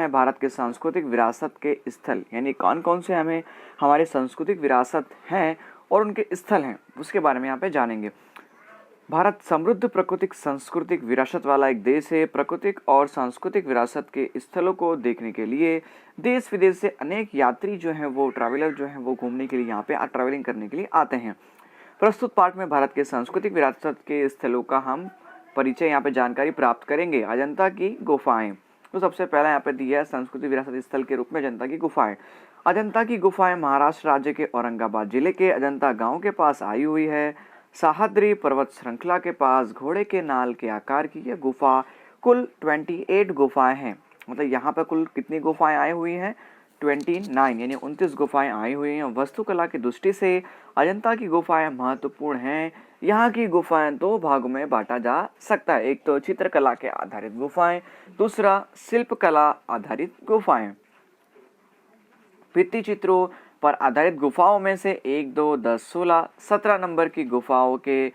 है भारत के सांस्कृतिक विरासत के स्थल, यानी कौन कौन से हमें हमारे सांस्कृतिक विरासत हैं और उनके स्थल हैं, उसके बारे में यहाँ पे जानेंगे। भारत समृद्ध प्राकृतिक सांस्कृतिक विरासत वाला एक देश है। प्राकृतिक और सांस्कृतिक विरासत के स्थलों को देखने के लिए देश विदेश से अनेक यात्री जो हैं वो ट्रैवलर जो हैं वो घूमने के लिए यहाँ पे ट्रैवलिंग करने के लिए आते हैं। प्रस्तुत पाठ में भारत के सांस्कृतिक विरासत के स्थलों का हम परिचय यहाँ पे जानकारी प्राप्त करेंगे। अजंता की गुफाएं, तो सबसे पहला यहाँ पे दिया है सांस्कृतिक विरासत स्थल के रूप में अजंता की गुफाएं। अजंता की गुफाएं महाराष्ट्र राज्य के औरंगाबाद जिले के अजंता गांव के पास आई हुई है। सह्याद्री पर्वत श्रृंखला के पास घोड़े के नाल के आकार की यह गुफा कुल 28 गुफाएं हैं। मतलब यहाँ पर कुल कितनी गुफाएं आई हुई हैं? 29, यानी 29 गुफाएं आई हुई हैं। वास्तुकला की दृष्टि से अजंता की गुफाएं महत्वपूर्ण हैं। यहाँ की गुफाएं दो भागों में बांटा जा सकता है, एक तो चित्रकला के आधारित गुफाएं, दूसरा शिल्पकला आधारित गुफाएं। भित्ति चित्रों पर आधारित गुफाओं में से 1, 2, 10, 16, 17 नंबर की गुफाओं के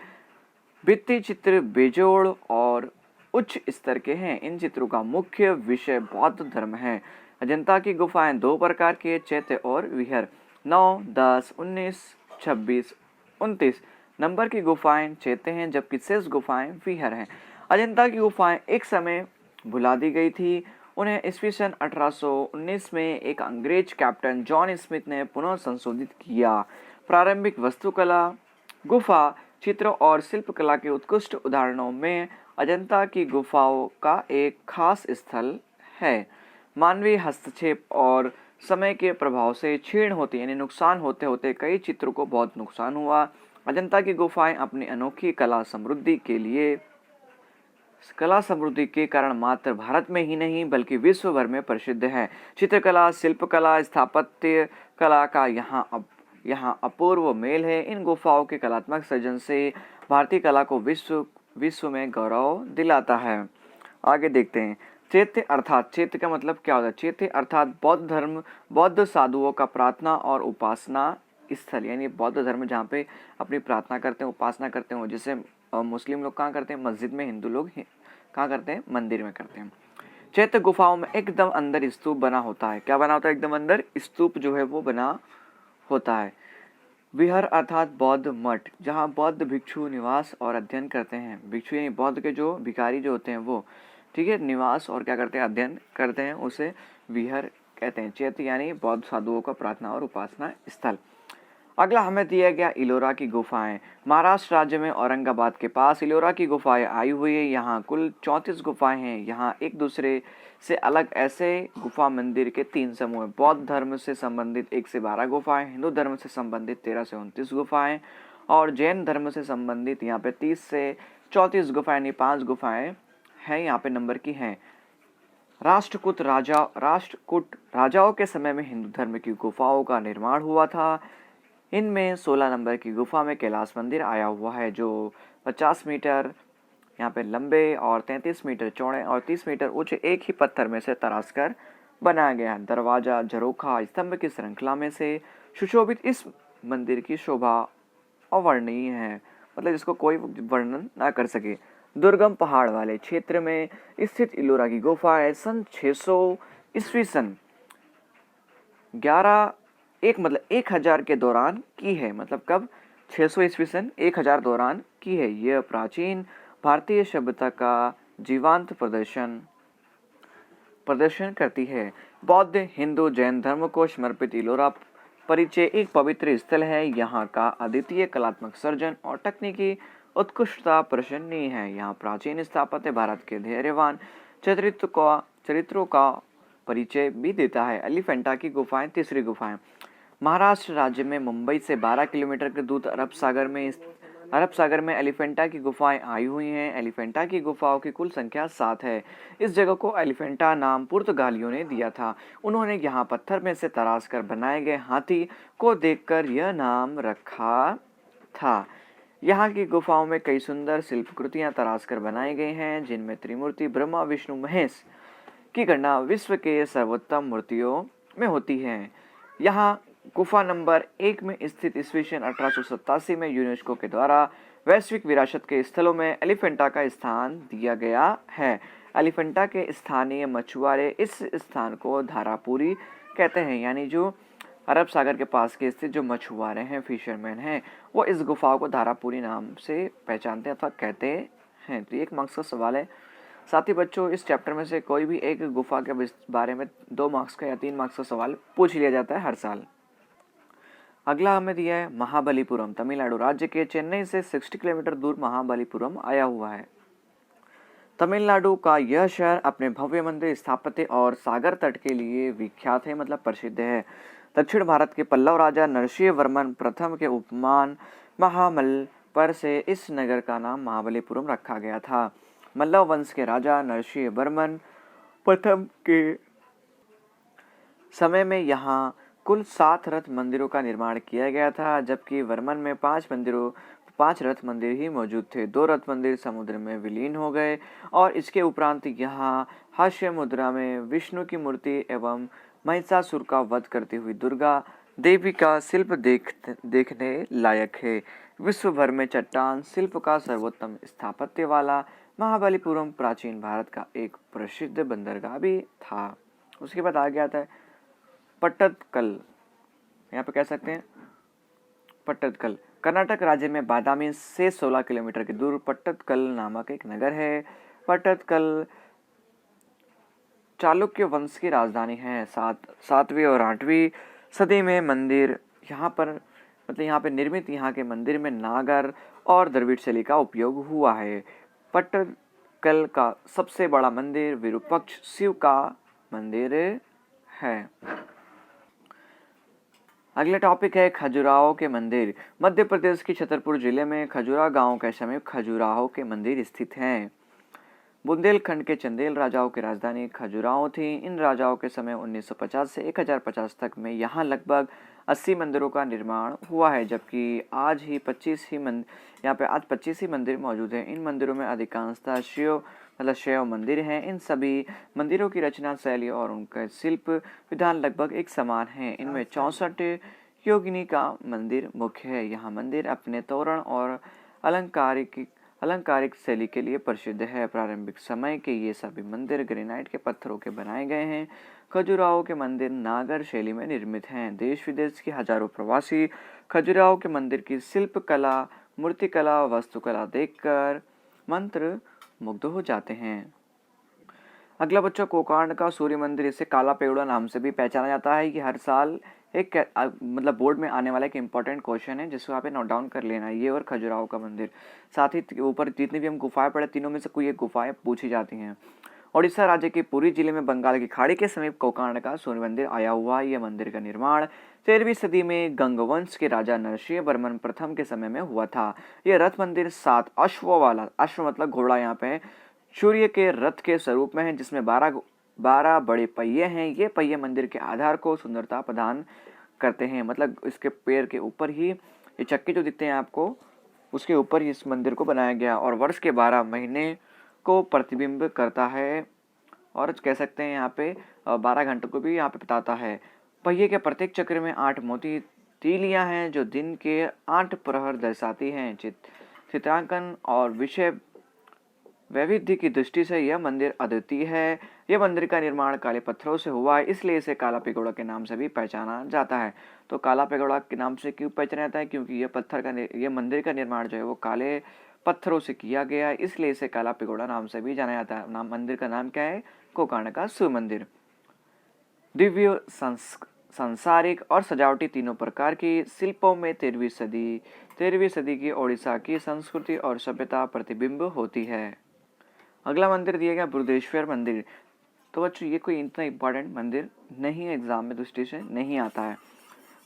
भित्ति चित्र बेजोड़ और उच्च स्तर के हैं। इन चित्रों का मुख्य विषय बौद्ध धर्म है। अजंता की गुफाएं दो प्रकार के चैत्य और विहार। 9, 10, 19, 26, 29 नंबर की गुफाएं चैत्य हैं, जबकि शेष गुफाएं विहार हैं। अजंता की गुफाएं एक समय भुला दी गई थी। उन्हें ईस्वी सन 1819 में एक अंग्रेज कैप्टन जॉन स्मिथ ने पुनः संशोधित किया। प्रारंभिक वास्तुकला, गुफा चित्र और शिल्पकला के उत्कृष्ट उदाहरणों में अजंता की गुफाओं का एक खास स्थल है। मानवीय हस्तक्षेप और समय के प्रभाव से क्षीण होते यानी नुकसान होते होते कई चित्रों को बहुत नुकसान हुआ। अजंता की गुफाएं अपनी अनोखी कला समृद्धि के कारण मात्र भारत में ही नहीं बल्कि विश्व भर में प्रसिद्ध है। चित्रकला, शिल्पकला, स्थापत्य कला का यहाँ अपूर्व मेल है। इन गुफाओं के कलात्मक सृजन से भारतीय कला को विश्व में गौरव दिलाता है। आगे देखते हैं। चैत्य अर्थात, चैत्य का मतलब क्या होता है? चैत्य अर्थात बौद्ध साधुओं का प्रार्थना और उपासना स्थल, यानी बौद्ध धर्म जहाँ पे अपनी प्रार्थना करते हैं, उपासना करते हैं। जैसे मुस्लिम लोग कहाँ करते हैं? मस्जिद में। हिंदू लोग कहाँ करते हैं? मंदिर में करते हैं। चैत्य गुफाओं में एकदम अंदर स्तूप बना होता है। क्या बना होता है? एकदम अंदर स्तूप जो है वो बना होता है। विहार अर्थात बौद्ध मठ, जहाँ बौद्ध भिक्षु निवास और अध्ययन करते हैं। भिक्षु यानी बौद्ध के जो भिखारी जो होते हैं वो, ठीक है, निवास और क्या करते हैं? अध्ययन करते हैं, उसे विहार कहते हैं। चैत्य यानी बौद्ध साधुओं का प्रार्थना और उपासना स्थल। अगला हमें दिया गया इलोरा की गुफाएं। महाराष्ट्र राज्य में औरंगाबाद के पास इलोरा की गुफाएं आई हुई है। यहाँ कुल 34 गुफाएं हैं। यहाँ एक दूसरे से अलग ऐसे गुफा मंदिर के 3 समूह हैं। बौद्ध धर्म से संबंधित 1 से 12 गुफाएं, हिंदू धर्म से संबंधित 13 से 29 गुफाएं और जैन धर्म से संबंधित यहाँ पे 30 से 34 गुफाएं, यानी 5 गुफाएं हैं यहाँ पे नंबर की हैं। राष्ट्रकूट राजाओं के समय में हिंदू धर्म की गुफाओं का निर्माण हुआ था। इनमें 16 नंबर की गुफा में कैलाश मंदिर आया हुआ है, जो 50 मीटर यहाँ पे लंबे और 33 मीटर चौड़े और 30 मीटर ऊंचे एक ही पत्थर में से तराश कर बनाया गया है। दरवाजा, झरोखा, स्तंभ की श्रृंखला में से सुशोभित इस मंदिर की शोभा अवर्णनीय है, मतलब इसको कोई वर्णन ना कर सके। दुर्गम पहाड़ वाले क्षेत्र में स्थित इलोरा की गुफाएं सन 600 ईस्वी सन 1000 के दौरान की है। मतलब कब? 600 ईस्वी सन 1000 दौरान की है। यह प्राचीन भारतीय सभ्यता का जीवंत प्रदर्शन करती है। बौद्ध, हिंदू, जैन धर्म को समर्पित इलोरा परिचय एक पवित्र स्थल है। यहाँ का अद्वितीय कलात्मक सर्जन और तकनीकी उत्कृष्टता प्रशंसनीय है। यहाँ प्राचीन स्थापत्य भारत के धैर्यवान चरित्रों का परिचय भी देता है। एलिफेंटा की गुफाएं, तीसरी गुफाएं। महाराष्ट्र राज्य में मुंबई से 12 किलोमीटर के दूर अरब सागर में एलिफेंटा की गुफाएं आई हुई हैं। एलिफेंटा की गुफाओं की कुल संख्या 7 है। इस जगह को एलिफेंटा नाम पुर्तगालियों ने दिया था। उन्होंने यहाँ पत्थर में से तराश कर बनाए गए हाथी को देखकर यह नाम रखा था। यहाँ की गुफाओं में कई सुंदर शिल्पकृतियाँ तराश कर बनाई गई हैं, जिनमें त्रिमूर्ति ब्रह्मा, विष्णु, महेश की गणना विश्व के सर्वोत्तम मूर्तियों में होती है। यहाँ गुफा नंबर 1 में स्थित ईस्वी सन 1887 में यूनेस्को के द्वारा वैश्विक विरासत के स्थलों में एलिफेंटा का स्थान दिया गया है। एलिफेंटा के स्थानीय मछुआरे इस स्थान को धारापुरी कहते हैं, यानी जो अरब सागर के पास के स्थित जो मछुआरे हैं, फिशरमैन हैं, वो इस गुफाओं को धारापुरी नाम से पहचानते हैं अथवा कहते हैं। तो एक मार्क्स का सवाल है। साथ ही बच्चों, इस चैप्टर में से कोई भी एक गुफा के बारे में 2 मार्क्स का या 3 मार्क्स का सवाल पूछ लिया जाता है हर साल। अगला हमें दिया है महाबलीपुरम। तमिलनाडु राज्य के चेन्नई से 60 किलोमीटर दूर महाबलीपुरम आया हुआ है। तमिलनाडु का यह शहर अपने भव्य मंदिर स्थापत्य और सागर तट के लिए विख्यात है, मतलब प्रसिद्ध है। दक्षिण भारत के पल्लव राजा नरसिंह वर्मन प्रथम के उपमान महामल पर से इस नगर का नाम महाबलीपुरम रखा गया था। मल्लव वंश के राजा नरसिंह वर्मन प्रथम के समय में यहाँ कुल 7 रथ मंदिरों का निर्माण किया गया था, जबकि वर्मन में 5 रथ मंदिर ही मौजूद थे। 2 रथ मंदिर समुद्र में विलीन हो गए और इसके उपरांत यहाँ हास्य मुद्रा में विष्णु की मूर्ति एवं महिषासुर का वध करती हुई दुर्गा देवी का शिल्प देखने लायक है। विश्व भर में चट्टान शिल्प का सर्वोत्तम स्थापत्य वाला महाबलीपुरम प्राचीन भारत का एक प्रसिद्ध बंदरगाह भी था। उसके बाद आगे आता है पट्टदकल। यहाँ पे कह सकते हैं पट्टदकल कर्नाटक राज्य में बादामी से 16 किलोमीटर की दूर पट्टदकल नामक एक नगर है। पट्टदकल चालुक्य वंश की राजधानी है। 7वीं और 8वीं सदी में मंदिर यहाँ पे निर्मित यहाँ के मंदिर में नागर और द्रविड़ शैली का उपयोग हुआ है। पट्टदकल का सबसे बड़ा मंदिर विरूपाक्ष शिव का मंदिर है। अगला टॉपिक है खजुराहो के मंदिर। मध्य प्रदेश के छतरपुर जिले में खजुरा गांव के समीप खजुराहो के मंदिर स्थित हैं। बुंदेलखंड के चंदेल राजाओं की राजधानी खजुराहो थी। इन राजाओं के समय 1950 से 1050 तक में यहाँ लगभग 80 मंदिरों का निर्माण हुआ है, जबकि आज 25 ही मंदिर मौजूद हैं। इन मंदिरों में अधिकांशतः शैव मंदिर हैं। इन सभी मंदिरों की रचना शैली और उनका शिल्प विधान लगभग एक समान है। इनमें 64 योगिनी का मंदिर मुख्य है। यह मंदिर अपने तोरण और अलंकारिक शैली के लिए प्रसिद्ध है। प्रारंभिक समय के ये सभी मंदिर ग्रेनाइट के पत्थरों के बनाए गए हैं। खजुराहो के मंदिर नागर शैली में निर्मित हैं। देश विदेश के हजारों प्रवासी खजुराहो के मंदिर की शिल्प कला, मूर्तिकला, वास्तुकला देखकर मंत्र मुग्ध हो जाते हैं। अगला बच्चा कोकार्ण का सूर्य मंदिर, इसे काला पेगड़ा नाम से भी पहचाना जाता है। ये हर साल एक बोर्ड में आने वाला एक इंपॉर्टेंट क्वेश्चन है, जिसको आप नोट डाउन कर लेना है। ये और खजुराहो का मंदिर, साथ ही ऊपर जितनी भी हम गुफाएं पढ़े, तीनों में से कोई एक गुफाएं पूछी जाती हैं। ओडिशा राज्य के पुरी जिले में बंगाल की खाड़ी के समीप कोकार्ण का सूर्य मंदिर आया हुआ। यह मंदिर का निर्माण 13वीं सदी में गंगवंश के राजा नरसिंह वर्मन प्रथम के समय में हुआ था। यह रथ मंदिर 7 अश्वों वाला, अश्व मतलब घोड़ा यहाँ पे, सूर्य के रथ के स्वरूप में है, जिसमें 12 बड़े पहिए हैं। ये पहिए मंदिर के आधार को सुंदरता प्रदान करते हैं। मतलब इसके पैर के ऊपर ही ये चक्के जो दिखते हैं आपको, उसके ऊपर ही इस मंदिर को बनाया गया और वर्ष के 12 महीने को प्रतिबिंब करता है और कह सकते हैं यहाँ पे 12 घंटों को भी यहाँ पे बताता है। पहिए के प्रत्येक चक्र में 8 मोती तीलियां हैं जो दिन के 8 प्रहर दर्शाती हैं। चित्रांकन और विषय वैविध्य की दृष्टि से यह मंदिर अद्वितीय है। यह मंदिर का निर्माण काले पत्थरों से हुआ है, इसलिए इसे काला पेगोड़ा के नाम से भी पहचाना जाता है। तो काला पेगोड़ा के नाम से क्यों पहचाना जाता है? क्योंकि यह मंदिर का निर्माण जो है वो काले पत्थरों से किया गया है, इसलिए इसे काला पेगोड़ा नाम से भी जाना जाता है। मंदिर का नाम क्या है? कोकार्ण का सूर्य मंदिर। दिव्य, सांसारिक और सजावटी तीनों प्रकार की शिल्पों में 13वीं सदी की ओडिशा की संस्कृति और सभ्यता प्रतिबिंब होती है। अगला मंदिर दिया गया बृहदेश्वर मंदिर। तो बच्चों ये कोई इतना इंपॉर्टेंट मंदिर नहीं है, एग्जाम में दृष्टि से नहीं आता है।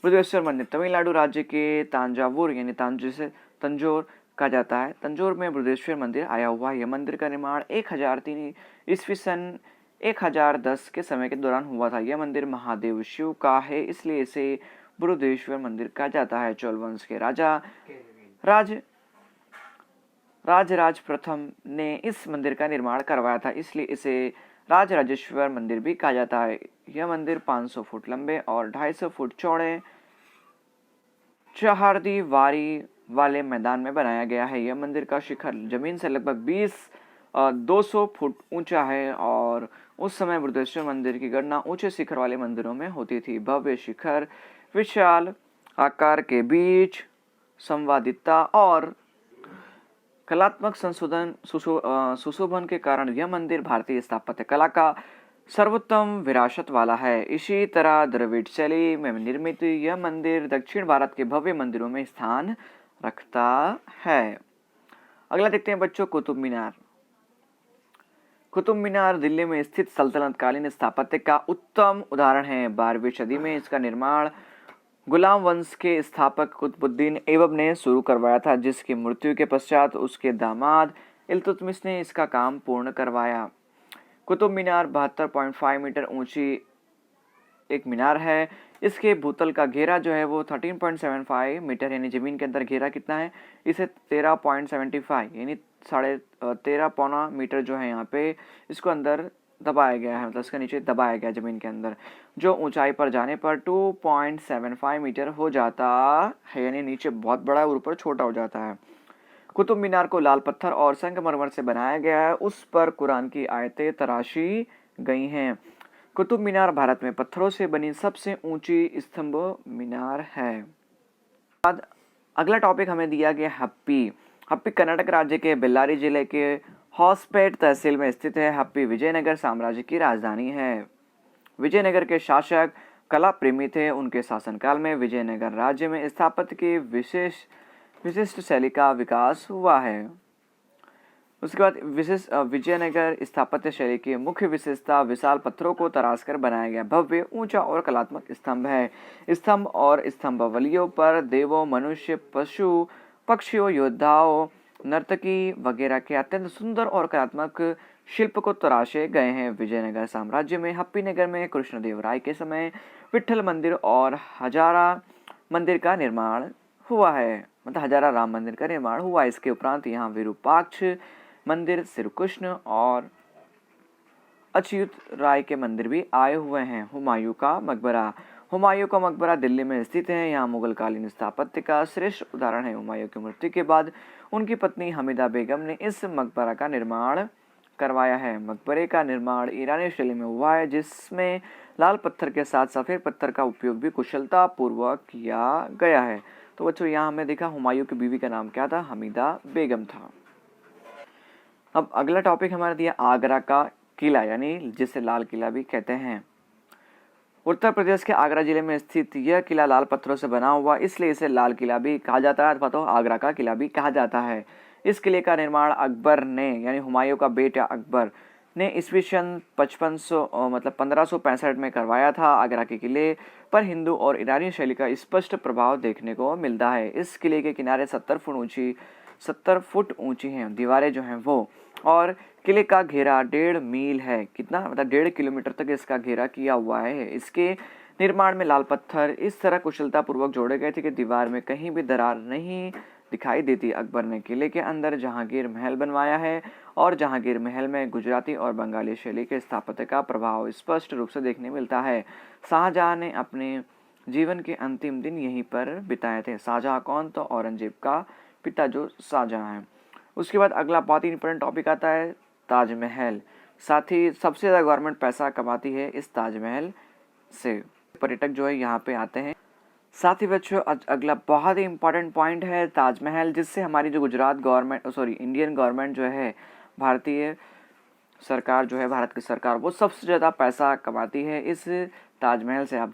बृहदेश्वर मंदिर तमिलनाडु राज्य के तांजावुर यानी तंजौर कहा जाता है। तंजौर में बृहदेश्वर मंदिर आया हुआ है। यह मंदिर का निर्माण 1003 ईस्वी सन 1010 के समय के दौरान हुआ था। यह मंदिर महादेव शिव का है, इसलिए इसे बृहदेश्वर मंदिर कहा जाता है। चोल वंश के राजा राजराज प्रथम ने इस मंदिर का निर्माण करवाया था, इसलिए इसे राजराजेश्वर मंदिर भी कहा जाता है। यह मंदिर 500 फुट लंबे और 250 फुट चौड़े चहारदीवारी वाले मैदान में बनाया गया है। यह मंदिर का शिखर जमीन से लगभग 20 200 फुट ऊंचा है और उस समय बृहदेश्वर मंदिर की गणना ऊंचे शिखर वाले मंदिरों में होती थी। भव्य शिखर, विशाल आकार के बीच संवादिता और कलात्मक सुशोभन के कारण यह मंदिर भारतीय स्थापत्य कला का सर्वोत्तम विरासत वाला है। इसी तरह द्रविड़ शैली में निर्मित यह मंदिर दक्षिण भारत के भव्य मंदिरों में स्थान रखता है। अगला देखते हैं बच्चों, कुतुब मीनार। कुतुब मीनार दिल्ली में स्थित सल्तनत कालीन स्थापत्य का उत्तम उदाहरण है। 12वीं सदी में इसका निर्माण गुलाम वंश के स्थापक कुतुबुद्दीन ऐबक ने शुरू करवाया था, जिसकी मृत्यु के पश्चात उसके दामाद इल्तुतमिश ने इसका काम पूर्ण करवाया। कुतुब मीनार 72.5 मीटर ऊंची एक मीनार है। इसके भूतल का घेरा जो है वो 13.75 मीटर, यानी जमीन के अंदर घेरा कितना है, इसे 13.75 यानी 13.5 मीटर जो है यहाँ पे इसको अंदर दबाया गया है, मतलब इसके नीचे दबाया गया जमीन के अंदर, जो ऊंचाई पर जाने पर 2.75 मीटर हो जाता है, यानी नीचे बहुत बड़ा और ऊपर छोटा हो जाता है। कुतुब मीनार को लाल पत्थर और संगमरमर से बनाया गया है। उस पर कुरान की आयतें तराशी गई हैं। कुतुब मीनार भारत में पत्थरों से बनी सबसे ऊंची स्तंभ मीनार है। अगला टॉपिक हमें दिया गया हम्पी। हम्पी कर्नाटक राज्य के बेल्लारी जिले के हॉसपेट तहसील में स्थित है। हम्पी विजयनगर साम्राज्य की राजधानी है। विजयनगर के शासक कला प्रेमी थे। उनके शासनकाल में विजयनगर राज्य में स्थापत्य की विशिष्ट शैली का विकास हुआ है। उसके बाद विजयनगर स्थापत्य शैली की मुख्य विशेषता विशाल पत्थरों को तराशकर बनाया गया भव्य, ऊंचा और कलात्मक स्तंभ है। स्तंभ और स्तंभावलियों पर देवों, मनुष्य, पशु, पक्षियों, योद्धाओं, नर्तकी वगैरह के अत्यंत सुंदर और कलात्मक शिल्प को तराशे गए हैं। विजयनगर साम्राज्य में हम्पी नगर में कृष्णदेवराय के समय विट्ठल मंदिर और हजारा मंदिर का निर्माण हुआ है, मतलब हजारा राम मंदिर का निर्माण हुआ। इसके उपरांत यहाँ विरूपाक्ष मंदिर, श्री कृष्ण और अच्युत राय के मंदिर भी आए हुए हैं। हुमायूं का मकबरा। हुमायूं का मकबरा दिल्ली में स्थित है। यहाँ मुगल कालीन स्थापत्य का श्रेष्ठ उदाहरण है। हुमायूं की मृत्यु के बाद उनकी पत्नी हमीदा बेगम ने इस मकबरा का निर्माण करवाया है। मकबरे का निर्माण ईरानी शैली में हुआ है, जिसमें लाल पत्थर के साथ सफेद पत्थर का उपयोग भी कुशलता पूर्वक किया गया है। तो बच्चों यहाँ हमने देखा हुमायूं की बीवी का नाम क्या था, हमीदा बेगम था। अब अगला टॉपिक हमारा दिया आगरा का किला, यानी जिसे लाल किला भी कहते हैं। उत्तर प्रदेश के आगरा जिले में स्थित यह किला लाल पत्थरों से बना हुआ, इसलिए इसे लाल किला भी कहा जाता है अथवा तो आगरा का किला भी कहा जाता है। इस किले का निर्माण अकबर ने, यानी हुमायूं का बेटा अकबर ने ईस्वी सन 1565 में करवाया था। आगरा के किले पर हिंदू और ईरानी शैली का स्पष्ट प्रभाव देखने को मिलता है। इस किले के किनारे 70 फुट ऊंची हैं दीवारें जो हैं वो, और किले का घेरा 1.5 मील है। कितना, मतलब 1.5 किलोमीटर तक इसका घेरा किया हुआ है। इसके निर्माण में लाल पत्थर इस तरह कुशलता पूर्वक जोड़े गए थे कि दीवार में कहीं भी दरार नहीं दिखाई देती। अकबर ने किले के अंदर जहांगीर महल बनवाया है और जहांगीर महल में गुजराती और बंगाली शैली के स्थापत्य का प्रभाव स्पष्ट रूप से देखने मिलता है। शाहजहां ने अपने जीवन के अंतिम दिन यहीं पर बिताए थे। शाहजहां कौन, तो औरंगजेब का पिता जो शाहजहां है। उसके बाद अगला बहुत ही इंपॉर्टेंट टॉपिक आता है ताजमहल। साथ ही सबसे ज़्यादा गवर्नमेंट पैसा कमाती है इस ताजमहल से। पर्यटक जो है यहाँ पे आते हैं। साथ ही बच्चों अगला बहुत ही इंपॉर्टेंट पॉइंट है ताजमहल, जिससे हमारी जो इंडियन गवर्नमेंट जो है, भारतीय सरकार जो है, भारत की सरकार, वो सबसे ज़्यादा पैसा कमाती है इस ताजमहल से। आप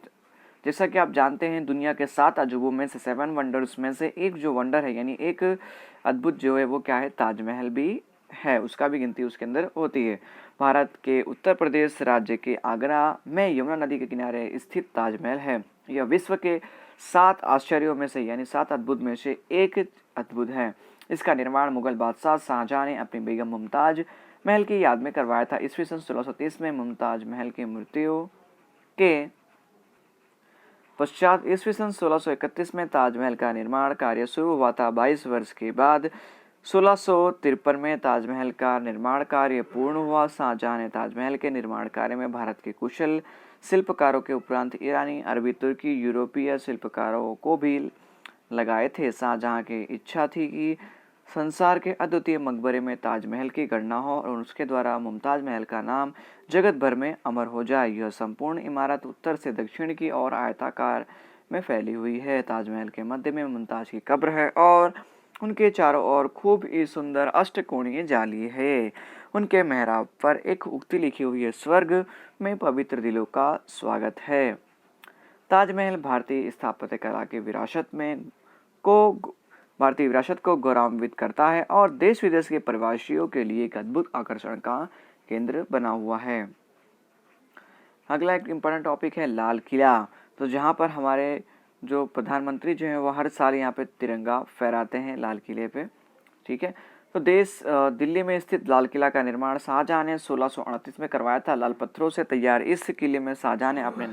जैसा कि आप जानते हैं, दुनिया के 7 अजूबों में से 7 वंडर्स में से एक जो वंडर है, यानी एक अद्भुत जो है वो क्या है, ताजमहल भी है। उसका भी गिनती उसके अंदर होती है। भारत के उत्तर प्रदेश राज्य के आगरा में यमुना नदी के किनारे स्थित ताजमहल है। यह विश्व के 7 आश्चर्यों में से, यानी 7 अद्भुत में से एक अद्भुत है। इसका निर्माण मुगल बादशाह शाहजहां ने अपनी बेगम मुमताज महल की याद में करवाया था। ईस्वी सन 1630 में मुमताज महल की मृत्यु के पश्चात ईस्वी सन 1631 में ताजमहल का निर्माण कार्य शुरू हुआ था। 22 वर्ष के बाद 1653 में ताजमहल का निर्माण कार्य पूर्ण हुआ। शाहजहां ने ताजमहल के निर्माण कार्य में भारत के कुशल शिल्पकारों के उपरांत ईरानी, अरबी, तुर्की, यूरोपीय शिल्पकारों को भी लगाए थे। शाहजहां की इच्छा थी कि संसार के अद्वितीय मकबरे में ताजमहल की गणना हो और उसके द्वारा मुमताज महल का नाम जगत भर में अमर हो जाए। यह संपूर्ण इमारत उत्तर से दक्षिण की ओर आयताकार में फैली हुई है। ताजमहल के मध्य में मुमताज की कब्र है और उनके चारों ओर खूब ही सुंदर अष्टकोणीय जाली है। उनके मेहराब पर एक उक्ति लिखी हुई है, स्वर्ग में पवित्र दिलों का स्वागत है। ताजमहल भारतीय स्थापत्य कला की भारतीय विरासत को गौरवान्वित करता है और देश विदेश के प्रवासियों के लिए एक अद्भुत आकर्षण का केंद्र बना हुआ है। अगला एक इम्पोर्टेंट टॉपिक है लाल किला। तो जहाँ पर हमारे जो प्रधानमंत्री जो हैं वो हर साल यहाँ पे तिरंगा फहराते हैं लाल किले पे, ठीक है। तो दिल्ली में स्थित लाल किला का निर्माण शाहजहां ने 1638 में करवाया था। लाल पत्थरों से तैयार इस किले में शाहजहां ने अपने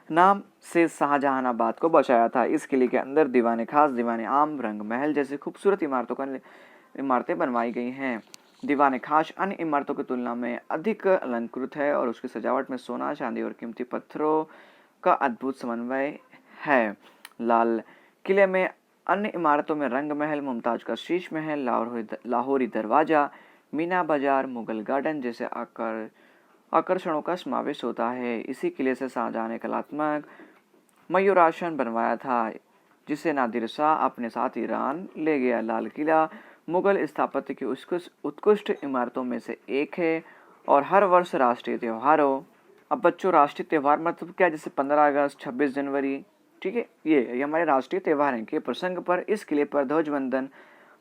नाम से शाहजहानाबाद को बसाया था। इस किले के अंदर दीवाने खास, दीवाने आम, रंग महल जैसी खूबसूरत इमारतें बनवाई गई हैं। दीवाने खास अन्य इमारतों की तुलना में अधिक अलंकृत है और उसकी सजावट में सोना, चांदी और कीमती पत्थरों का अद्भुत समन्वय है। लाल किले में अन्य इमारतों में रंग महल, मुमताज का शीश महल, लाहौरी दरवाजा, मीना बाजार, मुगल गार्डन जैसे आकर्षणों का समावेश होता है। इसी किले से शाहजहां ने कलात्मक मयूरासन बनवाया था, जिसे नादिर शाह अपने साथ ईरान ले गया। लाल किला मुगल स्थापत्य की उत्कृष्ट इमारतों में से एक है और हर वर्ष राष्ट्रीय त्योहारों, अब बच्चों राष्ट्रीय त्योहार मतलब क्या, जैसे 15 अगस्त, 26 जनवरी, ठीक है, ये हमारे राष्ट्रीय त्योहार हैं के प्रसंग पर इस किले पर ध्वजवंदन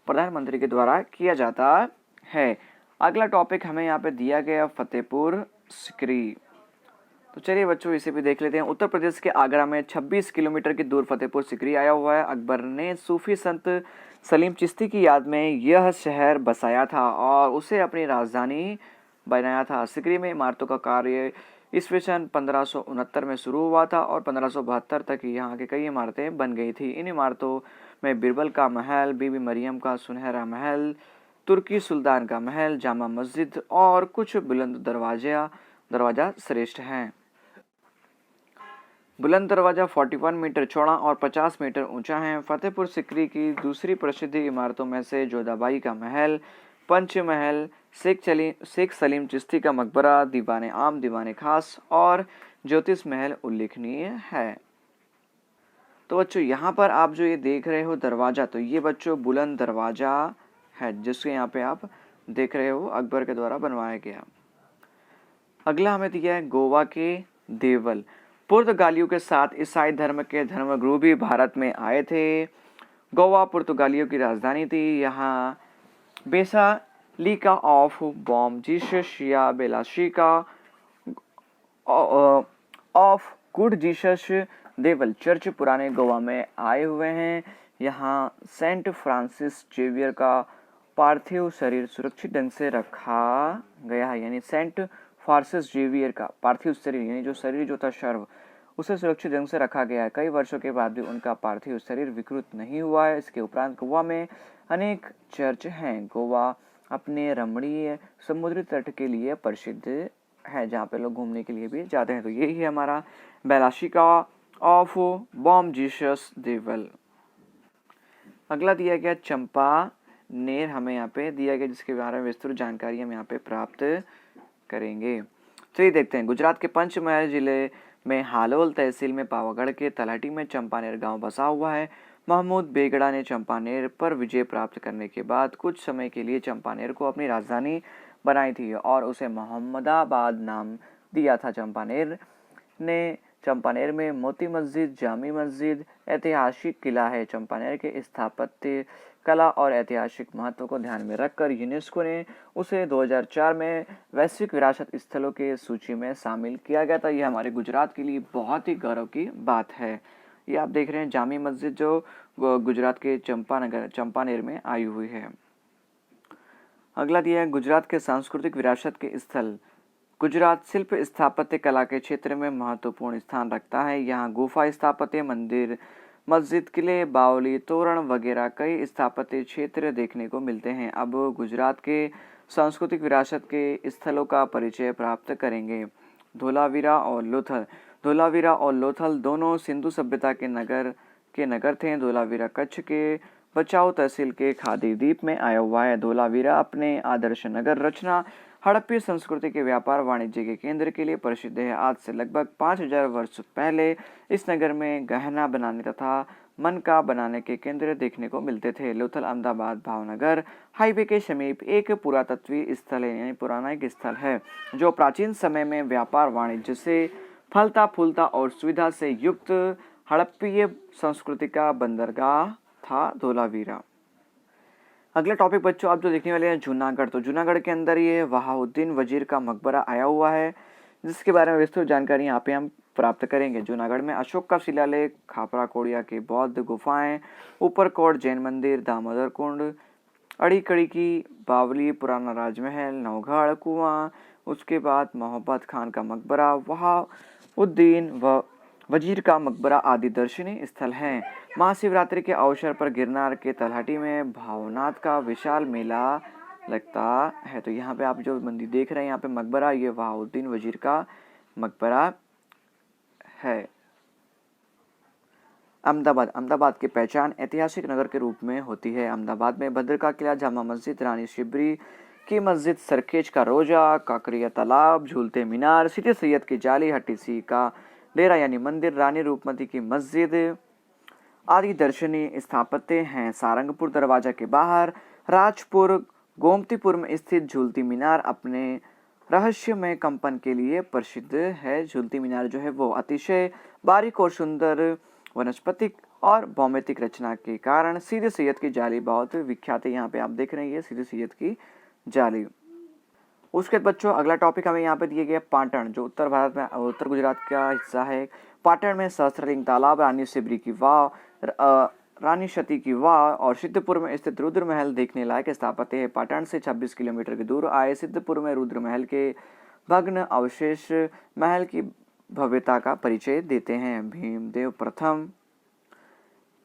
प्रधानमंत्री के द्वारा किया जाता है। अगला टॉपिक हमें यहाँ पे दिया गया फतेहपुर सिकरी। तो चलिए बच्चों इसे भी देख लेते हैं। उत्तर प्रदेश के आगरा में 26 किलोमीटर की दूर फतेहपुर सिकरी आया हुआ है। अकबर ने सूफी संत सलीम चिश्ती की याद में यह शहर बसाया था और उसे अपनी राजधानी बनाया था। सिकरी में इमारतों का कार्य ईस्वी सन 1569 में शुरू हुआ था और 1572 तक यहाँ की कई इमारतें बन गई थी। इन इमारतों में बिरबल का महल, बीबी मरियम का सुनहरा महल, तुर्की सुल्तान का महल, जामा मस्जिद और कुछ बुलंद दरवाजा श्रेष्ठ हैं। बुलंद दरवाजा 41 मीटर चौड़ा और 50 मीटर ऊंचा है। फतेहपुर सिकरी की दूसरी प्रसिद्ध इमारतों में से जोधाबाई का महल, पंच महल, शेख सलीम चिश्ती का मकबरा, दीवाने आम, दीवाने खास और ज्योतिष महल उल्लेखनीय है। तो बच्चों यहाँ पर आप जो ये देख रहे हो दरवाजा, तो ये बच्चों बुलंद दरवाजा है जिसके यहाँ पे आप देख रहे हो अकबर के द्वारा बनवाया गया। अगला हमें दिया है गोवा के देवल। पुर्तगालियों के साथ ईसाई धर्म के धर्मगुरु भी भारत में आए थे। गोवा पुर्तगालियों की राजधानी थी। यहाँ बेसालिका ऑफ बॉम जीसस या बेलाशिका ऑफ गुड जीसस देवल चर्च पुराने गोवा में आए हुए हैं। यहाँ सेंट फ्रांसिस जेवियर का पार्थिव शरीर सुरक्षित ढंग से रखा गया है। यानी सेंट फ्रांसिस जेवियर का पार्थिव शरीर, यानी जो शरीर जो था शर्व, उसे सुरक्षित ढंग से रखा गया है। कई वर्षों के बाद भी उनका पार्थिव शरीर विकृत नहीं हुआ है। इसके उपरांत गोवा में अनेक चर्च हैं। गोवा अपने रमणीय समुद्री तट के लिए प्रसिद्ध है, जहाँ पे लोग घूमने के लिए भी जाते हैं। तो यही है हमारा बेलाशिका ऑफ बॉम जीसस देवल। अगला दिया गया चंपानेर, हमें यहाँ पे दिया गया जिसके बारे में विस्तृत जानकारी हम यहाँ पे प्राप्त करेंगे। चलिए देखते हैं। गुजरात के पंचमहल जिले में हालोल तहसील में पावागढ़ के तलहटी में चंपानेर गांव बसा हुआ है। महमूद बेगड़ा ने चंपानेर पर विजय प्राप्त करने के बाद कुछ समय के लिए चंपानेर को अपनी राजधानी बनाई थी और उसे मोहम्मदाबाद नाम दिया था। चंपानेर में मोती मस्जिद, जामी मस्जिद, ऐतिहासिक किला है। चंपानेर के स्थापत्य कला और ऐतिहासिक महत्व को ध्यान में रखकर यूनेस्को ने उसे 2004 में वैश्विक विरासत स्थलों के सूची में शामिल किया गया था। यह हमारे गुजरात के लिए बहुत ही गौरव की बात है। ये आप देख रहे हैं जामी मस्जिद जो गुजरात के चंपानेर में आई हुई है। अगला दिया है गुजरात के सांस्कृतिक विरासत के स्थल। गुजरात शिल्प स्थापत्य कला के क्षेत्र में महत्वपूर्ण स्थान रखता है। यहाँ गुफा स्थापत्य, मंदिर, मस्जिद, किले, बावली, तोरण वगैरह कई स्थापत्य क्षेत्र देखने को मिलते हैं। अब गुजरात के सांस्कृतिक विरासत के स्थलों का परिचय प्राप्त करेंगे। धोलावीरा और लोथल दोनों सिंधु सभ्यता के नगर थे। धोलावीरा कच्छ के बचाओ तहसील के खादी द्वीप में आया हुआ है। धोलावीरा अपने आदर्श नगर रचना हड़प्पी संस्कृति के व्यापार वाणिज्य के केंद्र के लिए प्रसिद्ध है। आज से लगभग 5000 वर्ष पहले इस नगर में गहना बनाने तथा मनका बनाने के केंद्र देखने को मिलते थे। लोथल अहमदाबाद भावनगर हाईवे के समीप एक पुरातत्वीय स्थल है, यानी पौराणिक स्थल है, जो प्राचीन समय में व्यापार वाणिज्य से फलता फूलता और सुविधा से युक्त हड़प्पीय संस्कृति का बंदरगाह था धोलावीरा। अगला टॉपिक बच्चों आप जो देखने वाले हैं जूनागढ़। तो जूनागढ़ के अंदर ये वहाउद्दीन वजीर का मकबरा आया हुआ है, जिसके बारे में विस्तृत जानकारी यहाँ पे हम प्राप्त करेंगे। जूनागढ़ में अशोक का शिलालेख, खापरा कोड़िया की बौद्ध गुफाएं, ऊपरकोट जैन मंदिर, दामोदर कुंड, अड़ीकड़ी की बावली, पुराना राजमहल, नवगढ़ कुआं, उसके बाद मोहब्बत खान का मकबरा, वहाउद्दीन वजीर का मकबरा आदि दर्शनीय स्थल हैं। महाशिवरात्रि के अवसर पर गिरनार के तलहटी में भावनाथ का विशाल मेला लगता है। तो यहाँ पे आप जो मंदिर देख रहे हैं, यहाँ पे मकबरा, ये वहाउद्दीन वजीर का मकबरा है। अहमदाबाद की पहचान ऐतिहासिक नगर के रूप में होती है। अहमदाबाद में भद्र का किला, जामा मस्जिद, रानी शिबरी की मस्जिद, सरखेज का रोजा, काकरिया तालाब, झूलते मीनार, सिटी सैयद की जाली, हट्टी सी का डेरा यानी मंदिर, रानी रूपमती की मस्जिद आदि दर्शनीय स्थापत्य हैं। सारंगपुर दरवाजा के बाहर राजपुर गोमतीपुर में स्थित झूलती मीनार अपने रहस्यमय कंपन के लिए प्रसिद्ध है। झूलती मीनार जो है वो अतिशय बारीक और सुंदर वनस्पतिक और भौमितिक रचना के कारण सीधे सैयद की जाली बहुत विख्यात है। यहाँ पे आप देख रहे हैं ये सीधे सैयद की जाली। उसके बाद बच्चों अगला टॉपिक हमें यहाँ पे दिए गए पाटन, जो उत्तर भारत में उत्तर गुजरात का हिस्सा है। पाटन में सहस्त्रलिंग तालाब, रानी सिबरी की वाव, रानी सती की वाव और सिद्धपुर में स्थित रुद्र महल देखने लायक स्थापत्य है। पाटन से 26 किलोमीटर की दूर आए सिद्धपुर में रुद्र महल के भग्न अवशेष महल की भव्यता का परिचय देते हैं। भीमदेव प्रथम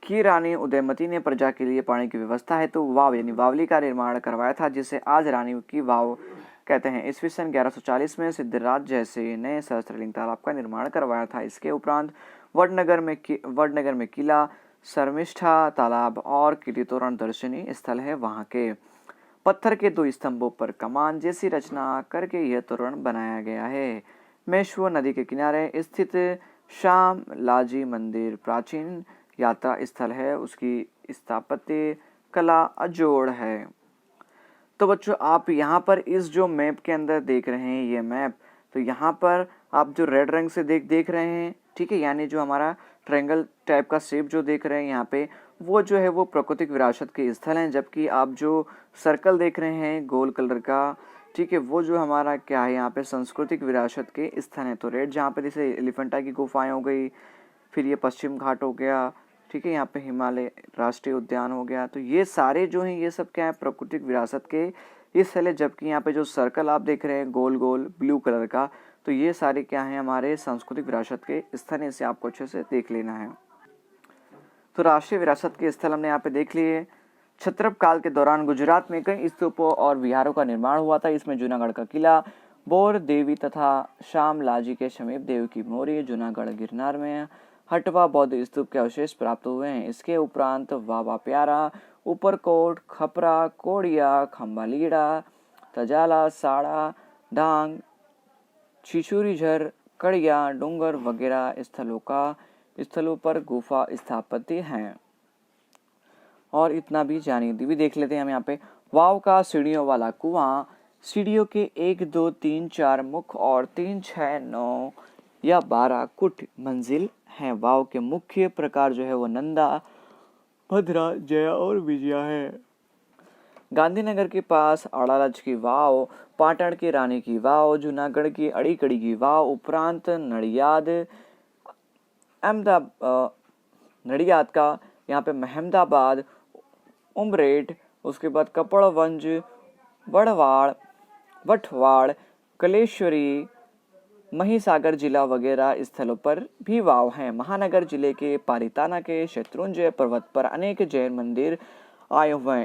की रानी उदयमती ने प्रजा के लिए पानी की व्यवस्था है तो वाव यानी बावली का निर्माण करवाया था, जिसे आज रानी की वाव कहते हैं। ईस्वी सन 1140 में सिद्धराज जैसे ने सहस्त्रलिंग तालाब का निर्माण करवाया था। इसके उपरांत वडनगर में किला, शर्मिष्ठा तालाब और कीर्ति तोरण दर्शनीय स्थल है। वहाँ के पत्थर के 2 स्तंभों पर कमान जैसी रचना करके यह तोरण बनाया गया है। मेश्व नदी के किनारे स्थित श्याम लाजी मंदिर प्राचीन यात्रा स्थल है, उसकी स्थापत्य कला अजोड़ है। तो बच्चों आप यहाँ पर इस जो मैप के अंदर देख रहे हैं ये मैप, तो यहाँ पर आप जो रेड रंग से देख रहे हैं, ठीक है, यानी जो हमारा ट्रायंगल टाइप का शेप जो देख रहे हैं यहाँ पे, वो जो है वो प्राकृतिक विरासत के स्थल हैं। जबकि आप जो सर्कल देख रहे हैं गोल कलर का, ठीक है, वो जो हमारा क्या है यहाँ पे सांस्कृतिक विरासत के स्थल हैं। तो रेड जहाँ पे जैसे एलिफेंटा की गुफाएं हो गई, फिर ये पश्चिम घाट हो गया, ठीक है, यहाँ पे हिमालय राष्ट्रीय उद्यान हो गया। तो ये सारे जो हैं ये सब क्या है प्राकृतिक विरासत के स्थल है। जबकि यहाँ पे जो सर्कल आप देख रहे हैं गोल गोल ब्लू कलर का, तो ये सारे क्या हैं हमारे सांस्कृतिक विरासत के स्थल हैं। इसे आपको अच्छे से देख लेना है। तो राष्ट्रीय विरासत के स्थल हमने यहाँ पे देख लिए। क्षत्रप काल के दौरान गुजरात में कई स्तूपों और विहारों का निर्माण हुआ था। इसमें जूनागढ़ का किला, बोर देवी तथा श्याम लाजी के समीप देव की मोरी, जूनागढ़ गिरनार में हटवा बौद्ध स्तूप के अवशेष प्राप्त हुए हैं। इसके उपरांत वावा प्यारा, ऊपरकोट, खपरा, कोड़िया, खम्बालीड़ा, तजाला, साड़ा, डांग, छिछुरीझर, कड़िया, डूंगर वगैरह स्थलों पर गुफा स्थापत्य हैं। और इतना भी जानिए भी देख लेते हैं हम यहाँ पे। वाव का सीढ़ियों वाला कुआं, सीढ़ियों के 1, 2, 3, 4 मुख्य और 3, 6, 9 या 12 कुट मंजिल हैं। वाव के मुख्य प्रकार जो है वो नंदा, भद्रा, जया और विजया है। गांधीनगर के पास अड़ालज की वाव, पाटन की रानी की वाव, जूनागढ़ की अड़ीकड़ी की वाव, उपरांत नडियाद का यहाँ पे महमदाबाद, उमरेठ, उसके बाद कपड़वंज, वटवाड़, कलेश्वरी, महिसागर जिला वगैरह स्थलों पर भी वाव हैं। महानगर जिले के पारिताना के शत्रुंजय पर्वत पर अनेक जैन मंदिर आए हुए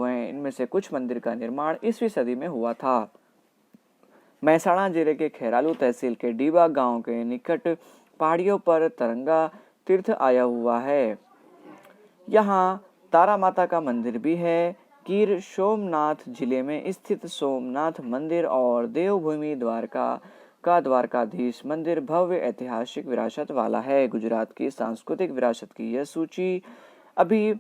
हैं। इनमें से कुछ मंदिर का निर्माण ईसवी सदी में हुआ था। महसाणा जिले के खेरालू तहसील के डीबा गांव के निकट पहाड़ियों पर तरंगा तीर्थ आया हुआ है। यहाँ तारा माता का मंदिर भी है। गिर सोमनाथ जिले में स्थित सोमनाथ मंदिर और देवभूमि द्वारका का द्वारकाधीश मंदिर भव्य ऐतिहासिक विरासत वाला है। गुजरात की सांस्कृतिक विरासत की यह सूची अभी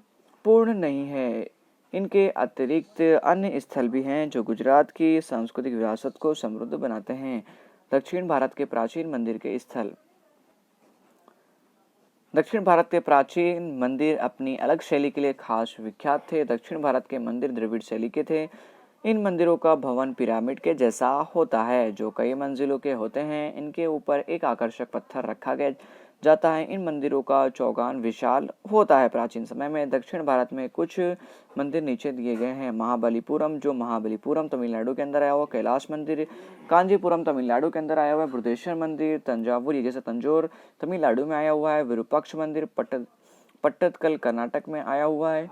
पूर्ण नहीं है। इनके अतिरिक्त अन्य स्थल भी हैं जो गुजरात की सांस्कृतिक विरासत को समृद्ध बनाते हैं। दक्षिण भारत के प्राचीन मंदिर के स्थल। दक्षिण भारत के प्राचीन मंदिर अपनी अलग शैली के लिए खास विख्यात थे। दक्षिण भारत के मंदिर द्रविड़ शैली के थे। इन मंदिरों का भवन पिरामिड के जैसा होता है जो कई मंजिलों के होते हैं। इनके ऊपर एक आकर्षक पत्थर रखा गया जाता है। इन मंदिरों का चौगान विशाल होता है। प्राचीन समय में दक्षिण भारत में कुछ मंदिर नीचे दिए गए हैं। महाबलीपुरम जो महाबलीपुरम तमिलनाडु के अंदर आया हुआ, कैलाश मंदिर कांजीपुरम तमिलनाडु के अंदर आया हुआ है, बृहदेश्वर मंदिर तंजावुर ये जैसे तंजौर तमिलनाडु में आया हुआ है, विरूपाक्ष मंदिर पट्टदकल कर्नाटक में आया हुआ है,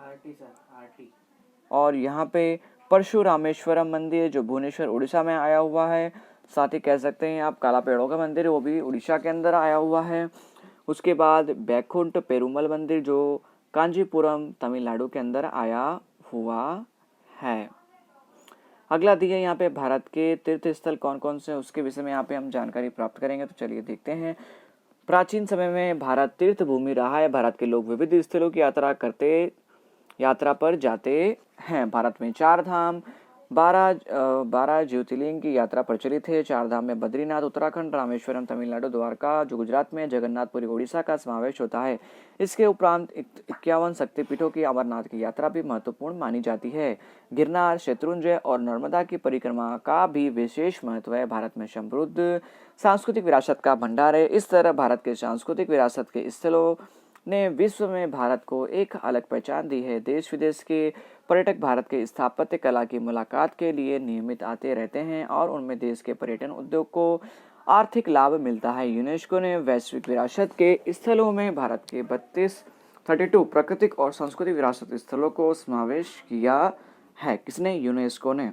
और यहाँ पे परशुरामेश्वरम मंदिर जो भुवनेश्वर उड़ीसा में आया हुआ है। साथ ही कह सकते हैं आप काला पेड़ों का मंदिर वो भी उड़ीसा के अंदर आया हुआ है। उसके बाद बैकुंठ पेरुमल मंदिर जो कांजीपुरम तमिलनाडु के अंदर आया हुआ है। अगला दिया यहाँ पे भारत के तीर्थ स्थल कौन कौन से उसके विषय में यहाँ पे हम जानकारी प्राप्त करेंगे। तो चलिए देखते हैं। प्राचीन समय में भारत तीर्थ भूमि रहा है। भारत के लोग विविध स्थलों की यात्रा पर जाते हैं। भारत में 4 धाम 12 ज्योतिर्लिंग की यात्रा प्रचलित है। 4 धाम में बद्रीनाथ उत्तराखंड, रामेश्वरम तमिलनाडु, द्वारका जो गुजरात में, जगन्नाथपुरी उड़ीसा का समावेश होता है। इसके उपरांत 51 शक्तिपीठों की अमरनाथ की यात्रा भी महत्वपूर्ण मानी जाती है। गिरनार, शत्रुंजय और नर्मदा की परिक्रमा का भी विशेष महत्व है। भारत में समृद्ध सांस्कृतिक विरासत का भंडार है। इस तरह भारत के सांस्कृतिक विरासत के स्थलों ने विश्व में भारत को एक अलग पहचान दी है। देश विदेश के पर्यटक भारत के स्थापत्य कला की मुलाकात के लिए नियमित आते रहते हैं और उनमें देश के पर्यटन उद्योग को आर्थिक लाभ मिलता है। यूनेस्को ने वैश्विक विरासत के स्थलों में भारत के 32 प्राकृतिक और सांस्कृतिक विरासत स्थलों को समावेश किया है। किसने? यूनेस्को ने।